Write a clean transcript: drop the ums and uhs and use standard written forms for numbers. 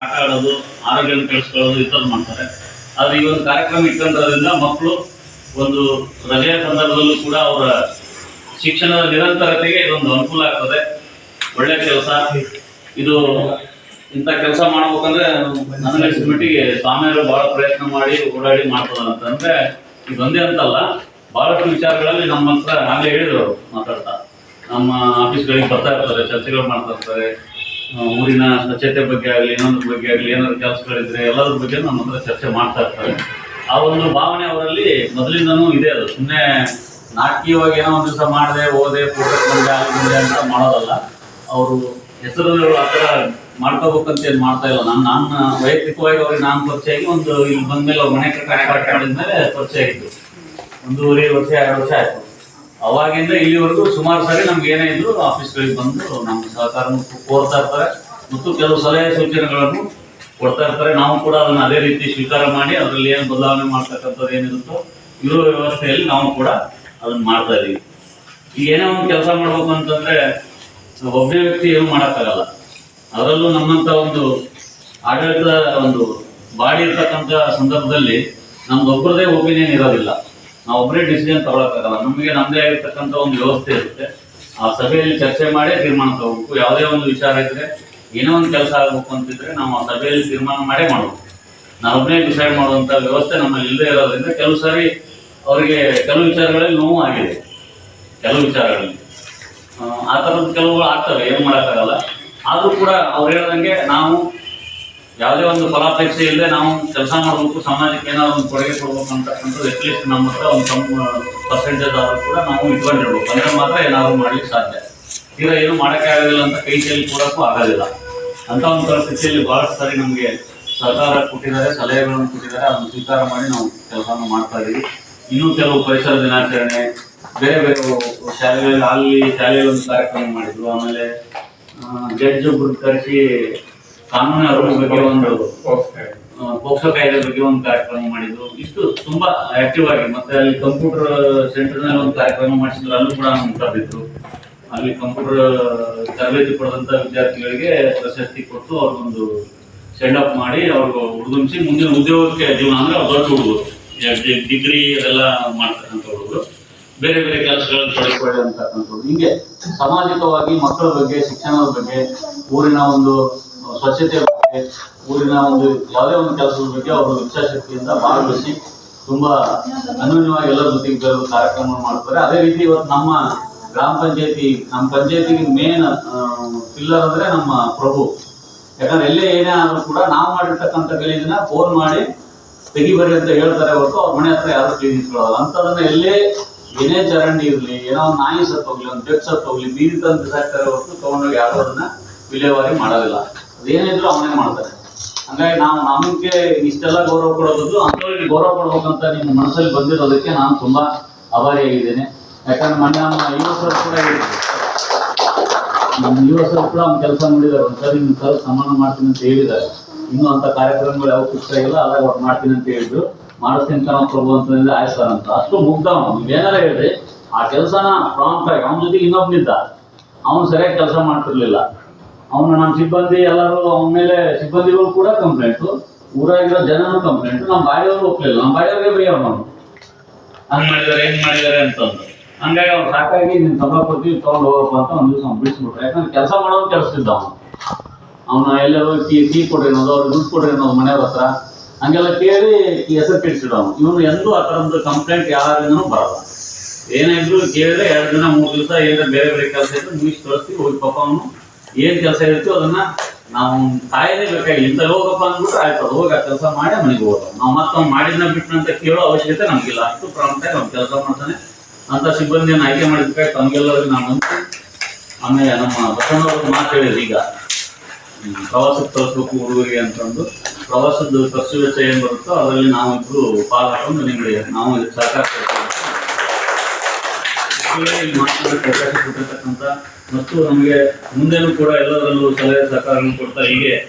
ಆಟ ಆಡೋದು, ಆರೋಗ್ಯನ ಕೆಡಿಸ್ಕೊಳ್ಳೋದು ಇಂಥದ್ದು ಮಾಡ್ತಾರೆ. ಆದರೆ ಈ ಒಂದು ಕಾರ್ಯಕ್ರಮ ಇಟ್ಕೊಂಡಿರೋದ್ರಿಂದ ಮಕ್ಕಳು ಒಂದು ರಜೆಯ ಸಂದರ್ಭದಲ್ಲೂ ಕೂಡ ಅವರ ಶಿಕ್ಷಣದ ನಿರಂತರತೆಗೆ ಇದೊಂದು ಅನುಕೂಲ ಆಗ್ತದೆ. ಒಳ್ಳೆ ಕೆಲಸ ಇದು. ಇಂಥ ಕೆಲಸ ಮಾಡ್ಬೇಕಂದ್ರೆ ನನಗನ್ಸಿದ ಮಟ್ಟಿಗೆ ಸ್ವಾಮಿಯವರು ಬಹಳ ಪ್ರಯತ್ನ ಮಾಡಿ ಓಡಾಡಿ ಮಾಡ್ತಾರೆ ಅಂತಂದ್ರೆ ಇದೊಂದೇ ಅಂತಲ್ಲ, ಬಹಳಷ್ಟು ವಿಚಾರಗಳಲ್ಲಿ ನಮ್ಮ ಹತ್ರ ಹಾಗೆ ಹೇಳಿದ್ರು ಮಾತಾಡ್ತಾ. ನಮ್ಮ ಆಫೀಸ್ಗಳಿಗೆ ಬರ್ತಾ ಇರ್ತಾರೆ, ಚರ್ಚೆಗಳು ಮಾಡ್ತಾ ಇರ್ತಾರೆ. ಊರಿನ ಸ್ವಚ್ಛತೆ ಬಗ್ಗೆ ಆಗಲಿ, ಇನ್ನೊಂದ್ರ ಬಗ್ಗೆ ಆಗಲಿ, ಏನಾದ್ರು ಕೆಲಸಗಳಿದ್ರೆ ಎಲ್ಲದ್ರ ಬಗ್ಗೆ ನಮ್ಮ ಹತ್ರ ಚರ್ಚೆ ಮಾಡ್ತಾ ಇರ್ತಾರೆ. ಆ ಒಂದು ಭಾವನೆ ಅವರಲ್ಲಿ ಮೊದಲಿಂದನೂ ಇದೆ. ಅದು ಸುಮ್ಮನೆ ನಾಟಕೀಯವಾಗಿ ಏನೋ ಒಂದು ದಿವಸ ಮಾಡಿದೆ, ಓದೆ, ಫೋಟೋ ಬಂದೆ, ಮುಂದೆ ಅಂತ ಮಾಡೋದಲ್ಲ. ಅವರು ಹೆಸರು ಆ ಥರ ಮಾಡ್ಕೋಬೇಕಂತ ಏನು ಮಾಡ್ತಾ ಇಲ್ಲ. ನಾನು ವೈಯಕ್ತಿಕವಾಗಿ ಅವ್ರಿಗೆ ನಾನು ಪರಿಚಯ ಆಗಿ ಒಂದು ಇಲ್ಲಿ ಬಂದ್ಮೇಲೆ ಅವ್ರ ಮನೆ ಕಟ್ಟ ಮಾಡಿದ್ಮೇಲೆ ಪರಿಚಯ ಆಗಿದ್ದು 1.5 ವರ್ಷ 2 ವರ್ಷ ಆಯಿತು. ಅವಾಗಿಂದ ಇಲ್ಲಿವರೆಗೂ ಸುಮಾರು ಸಾರಿ ನಮ್ಗೆ ಏನೇ ಇದ್ರು ಆಫೀಸ್ಗಳಿಗೆ ಬಂದು ನಮ್ಮ ಸಹಕಾರವನ್ನು ಕೋರ್ತಾ ಇರ್ತಾರೆ ಮತ್ತು ಕೆಲವು ಸಲಹೆ ಸೂಚನೆಗಳನ್ನು ಕೊಡ್ತಾ ಇರ್ತಾರೆ. ನಾವು ಕೂಡ ಅದನ್ನು ಅದೇ ರೀತಿ ಸ್ವೀಕಾರ ಮಾಡಿ ಅದರಲ್ಲಿ ಏನು ಬದಲಾವಣೆ ಮಾಡ್ತಕ್ಕಂಥದ್ದು ಏನಿರುತ್ತೋ ಇರೋ ವ್ಯವಸ್ಥೆಯಲ್ಲಿ ನಾವು ಕೂಡ ಅದನ್ನು ಮಾಡ್ತಾ ಇದ್ದೀವಿ. ಈಗ ಏನೇ ಒಂದು ಕೆಲಸ ಮಾಡ್ಬೇಕು ಅಂತಂದ್ರೆ ಒಬ್ಬನೇ ವ್ಯಕ್ತಿ ಏನು ಮಾಡೋಕ್ಕಾಗಲ್ಲ. ಅದರಲ್ಲೂ ನಮ್ಮಂಥ ಒಂದು ಆಡಳಿತ ಒಂದು ಬಾಡಿ ಇರ್ತಕ್ಕಂಥ ಸಂದರ್ಭದಲ್ಲಿ ನಮ್ದೊಬ್ಬರದೇ ಒಪಿನಿಯನ್ ಇರೋದಿಲ್ಲ. ನಾವು ಒಬ್ಬರೇ ಡಿಸಿಷನ್ ತಗೊಳಕ್ಕಾಗಲ್ಲ. ನಮಗೆ ನಮ್ಮದೇ ಆಗಿರ್ತಕ್ಕಂಥ ಒಂದು ವ್ಯವಸ್ಥೆ ಇರುತ್ತೆ. ಆ ಸಭೆಯಲ್ಲಿ ಚರ್ಚೆ ಮಾಡಿ ತೀರ್ಮಾನ ತಗೋಬೇಕು. ಯಾವುದೇ ಒಂದು ವಿಚಾರ ಇದ್ರೆ, ಏನೋ ಒಂದು ಕೆಲಸ ಆಗಬೇಕು ಅಂತಿದ್ರೆ ನಾವು ಆ ಸಭೆಯಲ್ಲಿ ತೀರ್ಮಾನ ಮಾಡೇ ಮಾಡಬೇಕು. ನಾವೊಬ್ಬನೇ ಡಿಸೈಡ್ ಮಾಡುವಂಥ ವ್ಯವಸ್ಥೆ ನಮ್ಮಲ್ಲಿ ಇಲ್ಲದೆ ಇರೋದ್ರಿಂದ ಕೆಲವು ಸಾರಿ ಅವರಿಗೆ ಕೆಲವು ವಿಚಾರಗಳಲ್ಲಿ ನೋವು ಆಗಿದೆ. ಕೆಲವು ವಿಚಾರಗಳಲ್ಲಿ ಆ ಥರದ್ದು ಕೆಲವುಗಳು ಆಗ್ತವೆ, ಏನು ಮಾಡೋಕ್ಕಾಗಲ್ಲ. ಆದರೂ ಕೂಡ ಅವ್ರು ಹೇಳ್ದಂಗೆ ನಾವು ಯಾವುದೇ ಒಂದು ಫಲಾಪೇಕ್ಷೆ ಇಲ್ಲದೆ ನಾವು ಕೆಲಸ ಮಾಡಬೇಕು, ಸಮಾಜಕ್ಕೆ ಏನಾದ್ರು ಒಂದು ಕೊಡುಗೆ ಕೊಡ್ಬೇಕು ಅಂತಕ್ಕಂಥದ್ದು ಅಟ್ಲೀಸ್ಟ್ ನಮ್ಮ ಹತ್ರ ಒಂದು ಪರ್ಸೆಂಟೇಜ್ ಆದರೂ ಕೂಡ ನಾವು ಇಟ್ಕೊಂಡಿರ್ಬೇಕು. ಅಂದರೆ ಮಾತ್ರ ಏನಾದರೂ ಮಾಡ್ಲಿಕ್ಕೆ ಸಾಧ್ಯ. ಈಗ ಏನು ಮಾಡೋಕ್ಕೆ ಆಗೋದಿಲ್ಲ ಅಂತ ಕೈ ಚೆಲ್ಲಿ ಕೊಡೋಕ್ಕೂ ಆಗೋದಿಲ್ಲ. ಅಂಥ ಒಂದು ಪರಿಸ್ಥಿತಿಯಲ್ಲಿ ಭಾಳಷ್ಟು ಸಾರಿ ನಮಗೆ ಸರ್ಕಾರ ಕೊಟ್ಟಿದ್ದಾರೆ, ಸಲಹೆಗಳನ್ನು ಕೊಟ್ಟಿದ್ದಾರೆ. ಅದನ್ನು ಸ್ವೀಕಾರ ಮಾಡಿ ನಾವು ಕೆಲಸವನ್ನು ಮಾಡ್ತಾ ಇದ್ದೀವಿ. ಇನ್ನೂ ಕೆಲವು ಪರಿಸರ ದಿನಾಚರಣೆ, ಬೇರೆ ಬೇರೆ ಶಾಲೆಗಳಲ್ಲಿ ಶಾಲೆಯಲ್ಲಿ ಒಂದು ಕಾರ್ಯಕ್ರಮ ಮಾಡಿದ್ರು. ಆಮೇಲೆ ಜಡ್ಜ್ ಒಬ್ಬರು ಕರೆಸಿ ಕಾನೂನು ಅರಿವು ಬಗ್ಗೆ ಒಂದು ಪೋಕ್ಸೋ ಕಾಯ್ದೆ ಬಗ್ಗೆ ಒಂದು ಕಾರ್ಯಕ್ರಮ ಮಾಡಿದ್ರು. ಇಷ್ಟು ತುಂಬಾ ಆಕ್ಟಿವ್ ಆಗಿ. ಮತ್ತೆ ಅಲ್ಲಿ ಕಂಪ್ಯೂಟರ್ ಸೆಂಟರ್ನಲ್ಲಿ ಒಂದು ಕಾರ್ಯಕ್ರಮ ಮಾಡಿಸಿದ್ರು, ಅಲ್ಲೂ ಕೂಡ ಕರೆದಿದ್ರು. ಅಲ್ಲಿ ಕಂಪ್ಯೂಟರ್ ತರಬೇತಿ ಪಡೆದಂತ ವಿದ್ಯಾರ್ಥಿಗಳಿಗೆ ಪ್ರಶಸ್ತಿ ಕೊಟ್ಟು ಅವ್ರಿಗೊಂದು ಸೆಂಡ್ ಅಪ್ ಮಾಡಿ ಅವ್ರಿಗೆ ಹುಡುಗಿಸಿ ಮುಂದಿನ ಉದ್ಯೋಗಕ್ಕೆ ಜೀವನ ಅಂದ್ರೆ ಅವ್ರು ದೊಡ್ಡ ಹುಡುಗರು, ಡಿಗ್ರಿ ಅದೆಲ್ಲ ಮಾಡ್ತಕ್ಕಂಥ ಹುಡುಗರು, ಬೇರೆ ಬೇರೆ ಕೆಲಸಗಳನ್ನು ತೊಡಗಿಕೊಳ್ಳಿ ಅಂತಕ್ಕಂಥದ್ದು. ಹೀಗೆ ಸಾಮಾಜಿಕವಾಗಿ ಮಕ್ಕಳ ಬಗ್ಗೆ, ಶಿಕ್ಷಣದ ಬಗ್ಗೆ, ಊರಿನ ಒಂದು ಸ್ವಚ್ಛತೆ ಬಗ್ಗೆ, ಊರಿನ ಒಂದು ಯಾವುದೇ ಒಂದು ಕೆಲಸದ ಬಗ್ಗೆ ಅವರು ಇಚ್ಛಾಶಕ್ತಿಯಿಂದ ಭಾಗವಹಿಸಿ ತುಂಬಾ ಅನ್ಯೋನ್ಯವಾಗಿ ಎಲ್ಲರ ಜೊತೆಗೆ ಬರೋ ಕಾರ್ಯಕ್ರಮ ಮಾಡ್ತಾರೆ. ಅದೇ ರೀತಿ ಇವತ್ತು ನಮ್ಮ ಗ್ರಾಮ ಪಂಚಾಯತಿ, ನಮ್ಮ ಪಂಚಾಯತಿಗೆ ಮೇನ್ ಪಿಲ್ಲರ್ ಅಂದ್ರೆ ನಮ್ಮ ಪ್ರಭು. ಯಾಕಂದ್ರೆ ಎಲ್ಲೇ ಏನೇ ಆದ್ರೂ ಕೂಡ ನಾವು ಮಾಡಿರ್ತಕ್ಕಂಥ ಗಲೀಜನ್ನ ಫೋನ್ ಮಾಡಿ ತೆಗಿಬರ್ರಿ ಅಂತ ಹೇಳ್ತಾರೆ ಹೊರತು ಅವ್ರ ಮನೆ ಹತ್ರ ಯಾರು ಕ್ಲೀನ್ ಇಟ್ಕೊಳ್ಳೋಲ್ಲ. ಅಂಥದನ್ನ ಎಲ್ಲೇ ಏನೇ ಚರಂಡಿ ಇರಲಿ, ಏನೋ ಒಂದು ನಾಯಿ ಸತ್ತೋಗ್ಲಿ, ಒಂದು ಬೆಕ್ಕು ಸತ್ತೋಗ್ಲಿ, ಬೀದಿ ತಂದು ಬಿಸಾಕ್ತಾರೆ ಹೊರತು ತಗೊಂಡೋಗಿ ಯಾರು ಅದನ್ನ ವಿಲೇವಾರಿ ಮಾಡೋದಿಲ್ಲ. ಅದೇನಿದ್ರು ಅವನೇ ಮಾಡ್ತಾರೆ. ಹಂಗಾಗಿ ನಾವು ನಮಗೆ ಇಷ್ಟೆಲ್ಲ ಗೌರವ ಕೊಡೋದು, ಅಂಥವ್ರಿಗೆ ಗೌರವ ಕೊಡ್ಬೇಕಂತ ನಿಮ್ಮ ಮನಸ್ಸಲ್ಲಿ ಬಂದಿರೋದಕ್ಕೆ ನಾನು ತುಂಬಾ ಆಭಾರಿಯಾಗಿದ್ದೇನೆ. ಯಾಕಂದ್ರೆ ಮೊನ್ನೆ ನಮ್ಮ ಯುವಕರು ಕೂಡ ಹೇಳಿದ್ರು, ನಮ್ಮ ಯುವಕರು ಕೂಡ ಒಂದು ಕೆಲಸ ಮಾಡಿದ್ದಾರೆ. ಒಂದ್ಸರಿ ನಿಮ್ಮ ಸರ್ ಸನ್ಮಾನ ಮಾಡ್ತೀನಿ ಅಂತ ಹೇಳಿದ್ದಾರೆ. ಇನ್ನೂ ಅಂತ ಕಾರ್ಯಕ್ರಮಗಳು ಯಾವ ಖುಷಿ ಆಗಿಲ್ಲ, ಅದಾಗ ಅವ್ರು ಮಾಡ್ತೀನಿ ಅಂತ ಹೇಳಿದ್ರು. ಮಾಡಿಸ್ತೀನಿ ಕಣ ಪ್ರಭು ಅಂತಂದ್ರೆ ಆಯ್ತು ಅಂತ. ಅಷ್ಟು ಮುಗ್ಧವನು. ನೀವೇನಾರ ಹೇಳ್ರಿ, ಆ ಕೆಲಸನ ಪ್ರಾಂಪ್ಟ್ ಆಗಿ ಅವನ ಜೊತೆಗೆ ಇನ್ನೊಬ್ಬನಿದ್ದ, ಅವನು ಸರಿಯಾಗಿ ಕೆಲಸ ಮಾಡ್ತಿರ್ಲಿಲ್ಲ. ಅವನು ನಮ್ಮ ಸಿಬ್ಬಂದಿ ಎಲ್ಲರೂ ಅವನ ಮೇಲೆ, ಸಿಬ್ಬಂದಿಗಳು ಕೂಡ ಕಂಪ್ಲೇಂಟು, ಊರಾಗಿರೋ ಜನನೂ ಕಂಪ್ಲೇಂಟು, ನಮ್ಮ ಬಾಡಿಯವರು ಒಪ್ಪಲಿಲ್ಲ. ನಮ್ಮ ಬಾಡಿಯವ್ರಿಗೆ ಬೈಯವ್ರು ನಾವು ಹಂಗೆ ಮಾಡಿದ್ದಾರೆ, ಹೆಂಗೆ ಮಾಡಿದ್ದಾರೆ ಅಂತಂದು. ಹಂಗಾಗಿ ಅವ್ರು ಸಾಕಾಗಿ ನೀನು ಸಂಬಳ ಕೊಡ್ತೀವಿ ತೊಗೊಂಡು ಹೋಗಪ್ಪ ಅಂತ ಒಂದು ದಿವಸ ಅವ್ನು ಬಿಡಿಸ್ಬಿಟ್ರು. ಯಾಕಂದ್ರೆ ಕೆಲಸ ಮಾಡೋದು ಕೆಲಸದಿದ್ದ ಅವನು ಎಲ್ಲರೂ ಟೀ ಕೊಡ್ರಿ ಅನ್ನೋದು, ಅವ್ರಿಗೆ ದುಡ್ಡು ಕೊಡ್ರಿ ಅನ್ನೋದು ಮನೆಯವ್ರ ಹತ್ರ ಹಂಗೆಲ್ಲ ಕೇಳಿ ಈ ಹೆಸರು ಕೆಡಿಸಿಡೋನು. ಇವನು ಎಂದೂ ಆ ಥರದ್ದು ಕಂಪ್ಲೇಂಟ್ ಯಾರಿಂದನೂ ಬರಲ್ಲ. ಏನೇ ಇದ್ರು ಕೇಳಿದ್ರೆ 2 ದಿನ 3 ದಿವಸ ಏನಾದ್ರೆ ಬೇರೆ ಬೇರೆ ಕೆಲಸ ಇದ್ರೆ ಮುಗಿಸಿ ಕಳಿಸ್ತೀವಿ. ಹೋಗಿ ಪಾಪ ಅವನು ಏನು ಕೆಲಸ ಇರ್ತೀವೋ ಅದನ್ನ ನಾವು ಕಾಯದೇ ಬೇಕಾಗಿ ಇಂಥ ಹೋಗಪ್ಪ ಅಂದ್ಬಿಟ್ರೆ ಆಯ್ತು, ಅದು ಹೋಗಿ ಆ ಕೆಲಸ ಮಾಡಿ ಮನೆಗೆ ಹೋಗೋದು. ನಾವು ಮತ್ತೊಂದು ಮಾಡಿದ್ನ ಬಿಟ್ಟನಂತ ಕೇಳೋ ಅವಶ್ಯಕತೆ ನಮಗಿಲ್ಲ. ಅಷ್ಟು ಪ್ರಾಂಪ್ಟಾಗಿ ಅವ್ನು ಕೆಲಸ ಮಾಡ್ತಾನೆ. ಅಂತ ಸಿಬ್ಬಂದಿಯನ್ನು ಆಯ್ಕೆ ಮಾಡಿದ್ಬೇಕಾಯ್ತು ತಮಗೆಲ್ಲರಿಗೂ ನಾನು ಅಂತ. ಆಮೇಲೆ ನಮ್ಮ ಬಸವಣ್ಣವ್ರಿಗೆ ಮಾತು ಹೇಳಿದ್ರು, ಈಗ ಪ್ರವಾಸಕ್ಕೆ ತರಿಸ್ಬೇಕು ಹುಡುಗರಿಗೆ ಅಂತಂದು. ಪ್ರವಾಸದ ಖರ್ಚು ವೆಚ್ಚ ಏನು ಬರುತ್ತೋ ಅದರಲ್ಲಿ ನಾವು ಇಬ್ಬರು ಪಾಲು ಹಾಕೊಂಡು ನಿಮಗೆ ನಾವು ಇದಕ್ಕೆ ಸಹಕಾರ ಮಾತಾಡೋಕ್ಕೆ ಅವಕಾಶ ಕೊಟ್ಟಿರ್ತಕ್ಕಂಥ ಮತ್ತು ನಮಗೆ ಮುಂದೆನೂ ಕೂಡ ಎಲ್ಲದರಲ್ಲೂ ಸಲಹೆ ಸಹಕಾರವನ್ನು ಕೊಡ್ತಾ ಹೀಗೆ